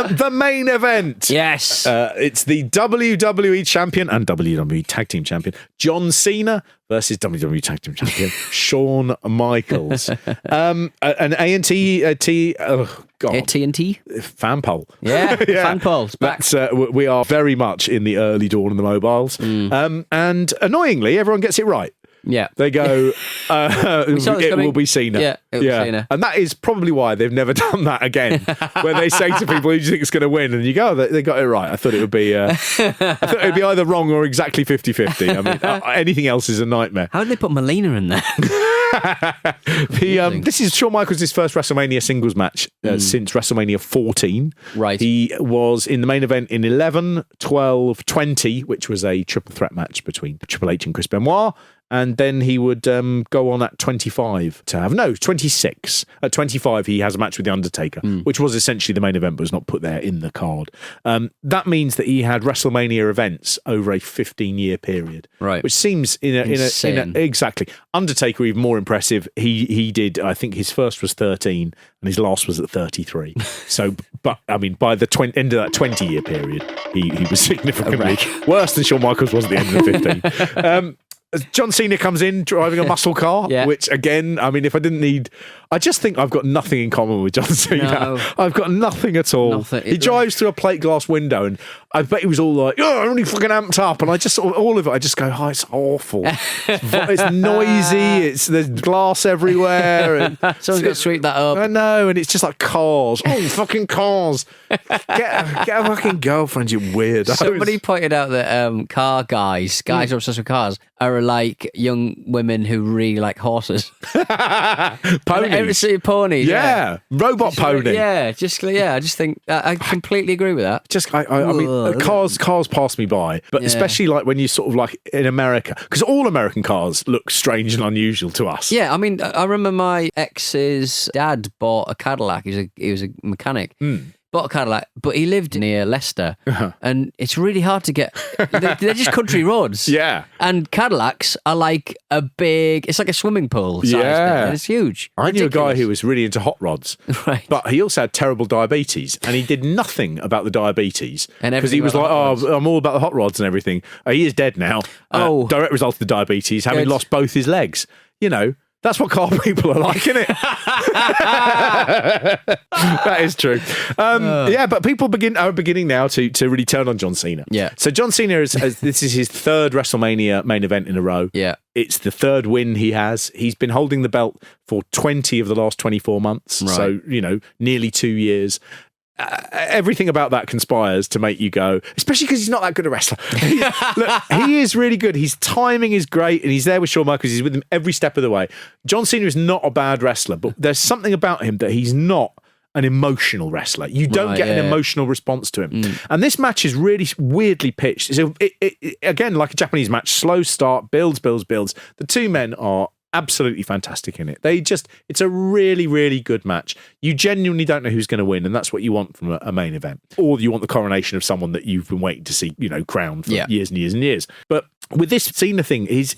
The main event. Yes. It's the WWE Champion and WWE Tag Team Champion, John Cena, versus WWE Tag Team Champion, Shawn Michaels. An AT&T, oh God. AT&T? Fan poll. Yeah, fan poll. It's back. We are very much in the early dawn of the mobiles. And annoyingly, everyone gets it right. Yeah. They go, it will be Cena. Yeah, it will be Cena. And that is probably why they've never done that again, where they say to people, who do you think is going to win? And you go, they got it right. I thought it would be either wrong or exactly 50-50. I mean, anything else is a nightmare. How did they put Melina in there? This is Shawn Michaels' first WrestleMania singles match since WrestleMania 14. Right. He was in the main event in 11, 12, 20, which was a triple threat match between Triple H and Chris Benoit. And then he would go on at 25 to have, 26. At 25, he has a match with The Undertaker, which was essentially the main event, but was not put there in the card. That means that he had WrestleMania events over a 15-year period, right? Which seems exactly. Undertaker even more impressive. He did, I think his first was 13 and his last was at 33. So, but I mean, by the end of that 20-year period, he was significantly worse than Shawn Michaels was at the end of the 15. John Cena comes in driving a muscle car, which again, I mean, if I didn't need... I just think I've got nothing in common with John Cena. No. I've got nothing at all. Nothing. He drives through a plate glass window and I bet he was all like, I'm only fucking amped up. And I just, all of it, I just go, it's awful. It's noisy. There's glass everywhere. And someone's got to sweep that up. I know. And it's just like cars. Oh, fucking cars. Get a fucking girlfriend, you weirdo. Somebody pointed out that car guys who are obsessed with cars, are like young women who really like horses. Ponies. Ponies. Yeah. Robot pony. I just think I completely agree with that. I mean, cars pass me by, but especially like when you sort of like in America, because all American cars look strange and unusual to us. Yeah, I mean, I remember my ex's dad bought a Cadillac. He was a mechanic. Bought a Cadillac, but he lived near Leicester, and it's really hard to get. They're just country roads. Yeah, and Cadillacs are like it's like a swimming pool. Size thing, and it's huge. I knew a guy who was really into hot rods, right? But he also had terrible diabetes, and he did nothing about the diabetes because he was like, I'm all about the hot rods and everything. He is dead now. Direct result of the diabetes, having lost both his legs. You know. That's what car people are like, isn't it? That is true. But people are beginning now to really turn on John Cena. Yeah. So John Cena this is his third WrestleMania main event in a row. Yeah. It's the third win he has. He's been holding the belt for 20 of the last 24 months. Right. So, nearly 2 years. Everything about that conspires to make you go, especially because he's not that good a wrestler. Look, he is really good. His timing is great, and he's there with Shawn Michaels. He's with him every step of the way. John Cena is not a bad wrestler, but there's something about him that he's not an emotional wrestler. You don't get an emotional response to him. And this match is really weirdly pitched. So again, like a Japanese match, slow start, builds. The two men are absolutely fantastic in it. It's a really, really good match. You genuinely don't know who's going to win, and that's what you want from a main event. Or you want the coronation of someone that you've been waiting to see, crowned for years and years and years. But with this Cena thing, he's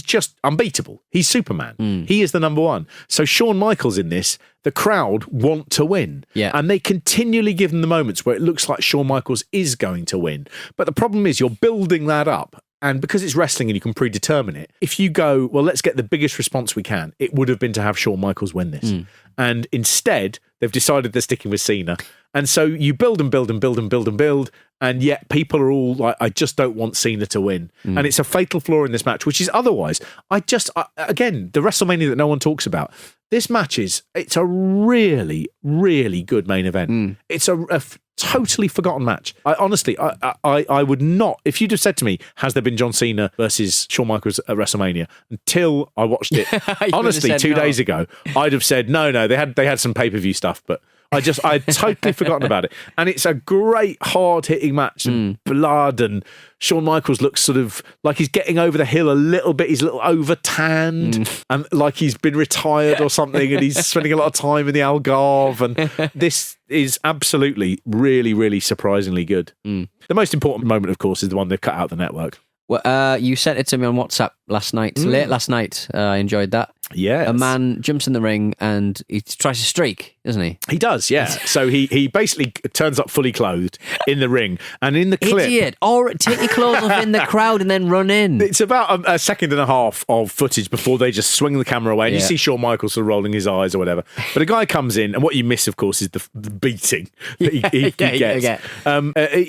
just unbeatable. He's Superman. He is the number one. So Shawn Michaels in this, the crowd want to win. Yeah. And they continually give them the moments where it looks like Shawn Michaels is going to win. But the problem is you're building that up. And because it's wrestling and you can predetermine it, if you go, well, let's get the biggest response we can, it would have been to have Shawn Michaels win this. And instead, they've decided they're sticking with Cena. And so you build, and yet people are all like, I just don't want Cena to win. And it's a fatal flaw in this match, which is otherwise, again, the WrestleMania that no one talks about, this match it's a really, really good main event. It's a totally forgotten match. I would not, if you'd have said to me, has there been John Cena versus Shawn Michaels at WrestleMania, until I watched it, honestly, 2 days ago, I'd have said, no, they had some pay-per-view stuff, but I'd totally forgotten about it. And it's a great hard-hitting match, and blood, and Shawn Michaels looks sort of like he's getting over the hill a little bit. He's a little over-tanned, and like he's been retired or something, and he's spending a lot of time in the Algarve, and this is absolutely really, really surprisingly good. The most important moment, of course, is the one they've cut out the network. Well, you sent it to me on WhatsApp last night, late last night. I enjoyed that. Yes. A man jumps in the ring and he tries to streak, doesn't he? He does, yeah. So he basically turns up fully clothed in the ring, and in the clip... Idiot! Or take your clothes off in the crowd and then run in. It's about a second and a half of footage before they just swing the camera away, and you see Shawn Michaels sort of rolling his eyes or whatever. But a guy comes in, and what you miss, of course, is the beating that he gets.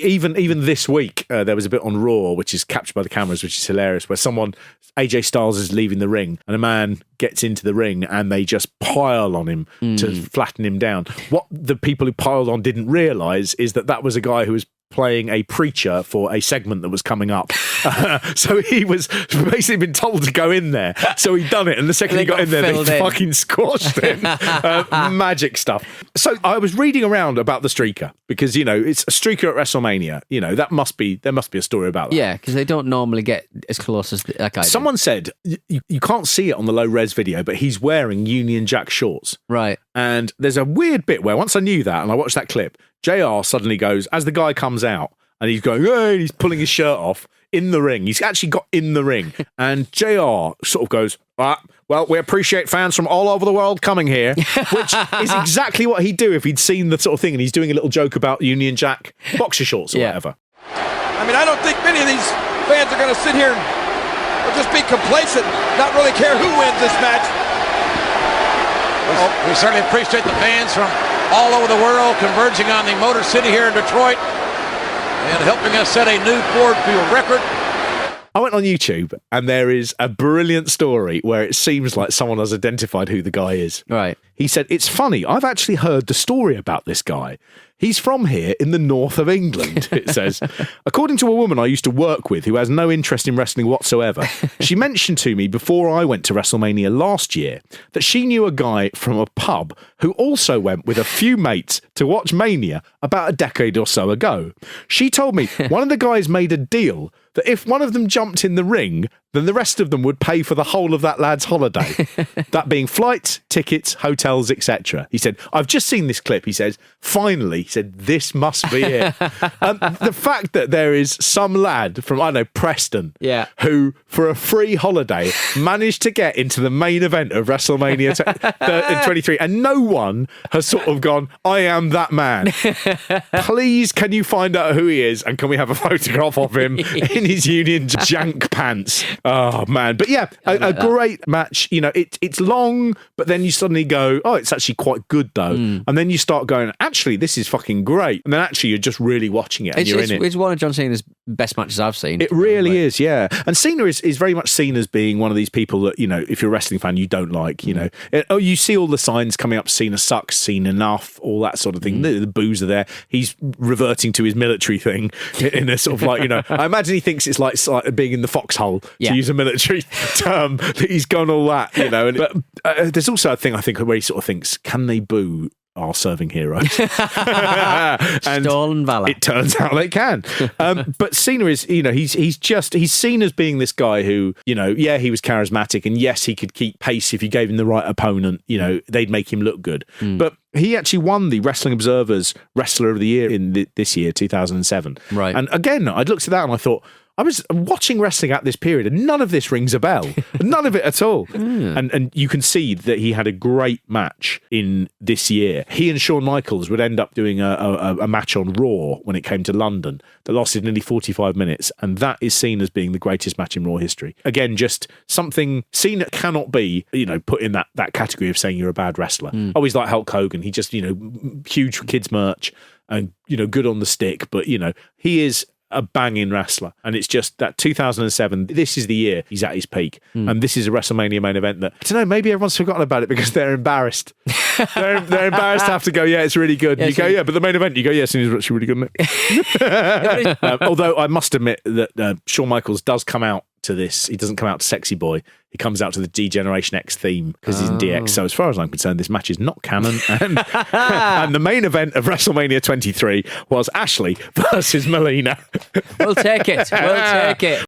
Even this week, there was a bit on Raw, which is captured by the cameras, which is hilarious, where AJ Styles is leaving the ring, and a man gets into the ring and they just pile on him to flatten him down. What the people who piled on didn't realise is that was a guy who was playing a preacher for a segment that was coming up. So he was basically been told to go in there. So he'd done it, and the second he got in there, they fucking squashed him. Magic stuff. So I was reading around about the streaker, because, it's a streaker at WrestleMania. There must be a story about that. Yeah, because they don't normally get as close as that guy. Someone said, you can't see it on the low-res video, but he's wearing Union Jack shorts. Right. And there's a weird bit where once I knew that, and I watched that clip, JR suddenly goes, as the guy comes out, and he's going, hey, he's pulling his shirt off in the ring. He's actually got in the ring. And JR sort of goes, well, we appreciate fans from all over the world coming here, which is exactly what he'd do if he'd seen the sort of thing, and he's doing a little joke about Union Jack boxer shorts or whatever. I don't think many of these fans are going to sit here and just be complacent, not really care who wins this match. We certainly appreciate the fans from all over the world converging on the Motor City here in Detroit and helping us set a new Ford Field record. I went on YouTube, and there is a brilliant story where it seems like someone has identified who the guy is. Right. He said, it's funny, I've actually heard the story about this guy. He's from here in the north of England, it says. According to a woman I used to work with who has no interest in wrestling whatsoever, she mentioned to me before I went to WrestleMania last year that she knew a guy from a pub who also went with a few mates to watch Mania about a decade or so ago. She told me one of the guys made a deal that if one of them jumped in the ring, then the rest of them would pay for the whole of that lad's holiday. That being flights, tickets, hotels, etc. He said, I've just seen this clip. He says, finally, he said, this must be it. The fact that there is some lad from, I don't know, Preston, who, for a free holiday, managed to get into the main event of WrestleMania 23, and no one has sort of gone, I am that man. Please, can you find out who he is, and can we have a photograph of him in his Union Jank pants? Oh, man. But yeah, a great match. It's long, but then you suddenly go, oh, it's actually quite good, though. And then you start going, actually, this is fucking great. And then actually, you're just really watching it, and you're in it. It's one of John Cena's best matches I've seen. It really is, yeah. And Cena is very much seen as being one of these people that, if you're a wrestling fan, you don't like, you see all the signs coming up, Cena sucks, Cena enough, all that sort of thing. The boos are there. He's reverting to his military thing in a sort of like, I imagine he thinks it's like being in the foxhole, to use a military term, that he's gone all that, But there's also a thing, I think, where he sort of thinks, can they boo our serving heroes? And stolen valor. It turns out they can. But Cena is, he's seen as being this guy who, he was charismatic, and yes, he could keep pace if you gave him the right opponent. They'd make him look good. But he actually won the Wrestling Observer's Wrestler of the Year in this year, 2007. Right. And again, I looked at that and I thought, I was watching wrestling at this period, and none of this rings a bell. None of it at all. And you can see that he had a great match in this year. He and Shawn Michaels would end up doing a match on Raw when it came to London that lasted nearly 45 minutes, and that is seen as being the greatest match in Raw history. Again, just something Cena cannot be, put in that category of saying you're a bad wrestler. Always like Hulk Hogan. He just, huge kids merch and, good on the stick, but, he is a banging wrestler, and it's just that 2007, this is the year he's at his peak, and this is a WrestleMania main event that, I don't know, maybe everyone's forgotten about it because they're embarrassed. they're embarrassed to have to go, yeah, it's really good. And you go, yeah, but the main event, you go, yes, it's actually really good, isn't it? Although I must admit that Shawn Michaels does come out to this. He doesn't come out to Sexy Boy. He comes out to the D-Generation X theme because he's in DX. So as far as I'm concerned, this match is not canon. And, and the main event of WrestleMania 23 was Ashley versus Melina. We'll take it. We'll take it.